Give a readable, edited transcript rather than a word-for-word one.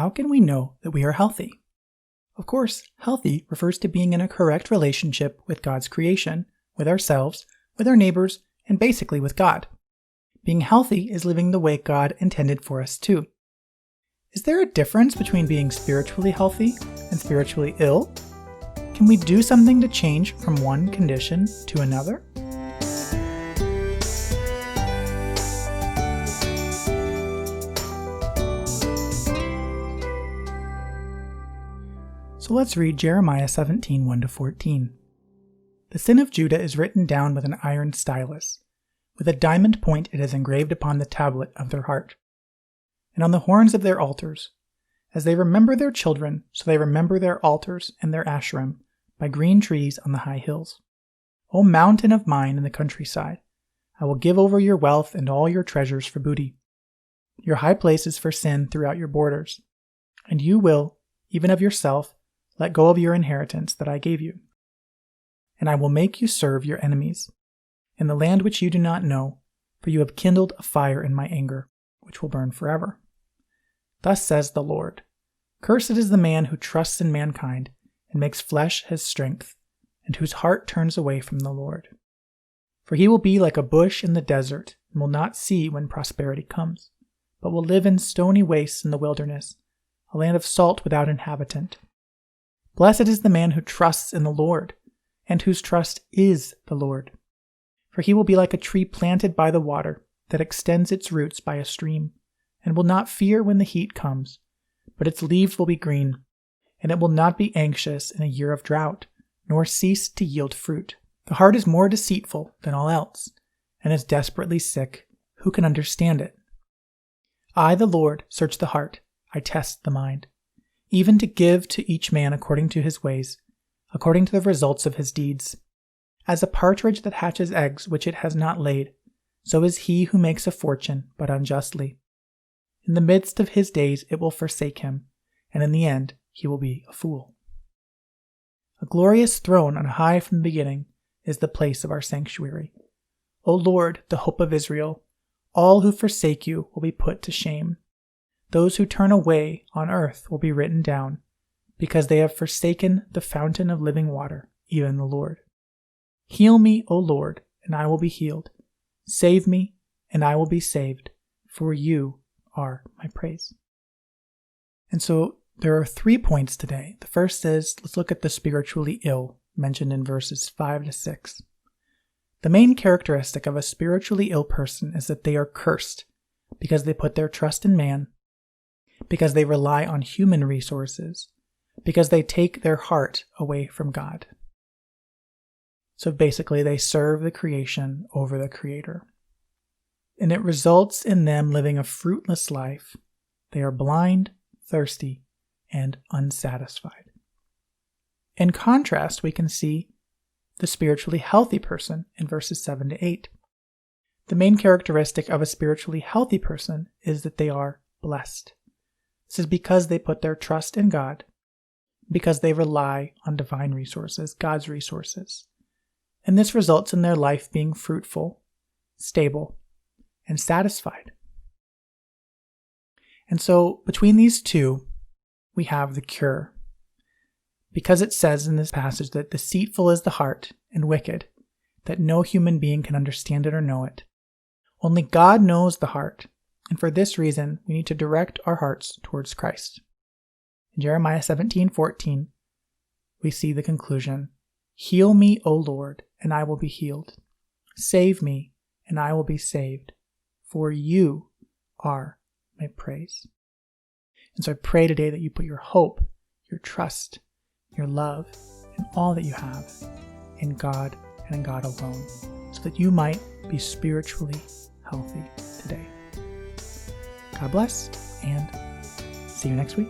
how can we know that we are healthy? Of course, healthy refers to being in a correct relationship with God's creation, with ourselves, with our neighbors, and basically with God. Being healthy is living the way God intended for us to. Is there a difference between being spiritually healthy and spiritually ill? Can we do something to change from one condition to another? So let's read Jeremiah 17, 1-14. The sin of Judah is written down with an iron stylus. With a diamond point it is engraved upon the tablet of their heart, and on the horns of their altars. As they remember their children, so they remember their altars and their Asherim, by green trees on the high hills. O mountain of mine in the countryside, I will give over your wealth and all your treasures for booty, your high places for sin throughout your borders. And you will, even of yourself, let go of your inheritance that I gave you. And I will make you serve your enemies, in the land which you do not know, for you have kindled a fire in my anger, which will burn forever. Thus says the Lord, Cursed is the man who trusts in mankind, and makes flesh his strength, and whose heart turns away from the Lord. For he will be like a bush in the desert, and will not see when prosperity comes, but will live in stony wastes in the wilderness, a land of salt without inhabitant. Blessed is the man who trusts in the Lord, and whose trust is the Lord. For he will be like a tree planted by the water, that extends its roots by a stream, and will not fear when the heat comes, but its leaves will be green, and it will not be anxious in a year of drought, nor cease to yield fruit. The heart is more deceitful than all else, and is desperately sick. Who can understand it? I, the Lord, search the heart, I test the mind, even to give to each man according to his ways, according to the results of his deeds. As a partridge that hatches eggs which it has not laid, so is he who makes a fortune, but unjustly. In the midst of his days it will forsake him, and in the end he will be a fool. A glorious throne on high from the beginning is the place of our sanctuary. O Lord, the hope of Israel, all who forsake you will be put to shame. Those who turn away on earth will be written down, because they have forsaken the fountain of living water, even the Lord. Heal me, O Lord, and I will be healed. Save me, and I will be saved, for you are my praise. And so there are 3 points today. The first is, let's look at the spiritually ill, mentioned in verses 5-6. The main characteristic of a spiritually ill person is that they are cursed, because they put their trust in man, because they rely on human resources, because they take their heart away from God. So basically, they serve the creation over the Creator. And it results in them living a fruitless life. They are blind, thirsty, and unsatisfied. In contrast, we can see the spiritually healthy person in verses 7-8. The main characteristic of a spiritually healthy person is that they are blessed. This is because they put their trust in God, because they rely on divine resources, God's resources. And this results in their life being fruitful, stable, and satisfied. And so between these two, we have the cure. Because it says in this passage that deceitful is the heart and wicked, that no human being can understand it or know it. Only God knows the heart, and for this reason we need to direct our hearts towards Christ. In Jeremiah 17:14, we see the conclusion, Heal me, O Lord, and I will be healed. Save me, and I will be saved, for you are my praise. And so I pray today that you put your hope, your trust, your love, and all that you have in God and in God alone, so that you might be spiritually healthy today. God bless, and see you next week.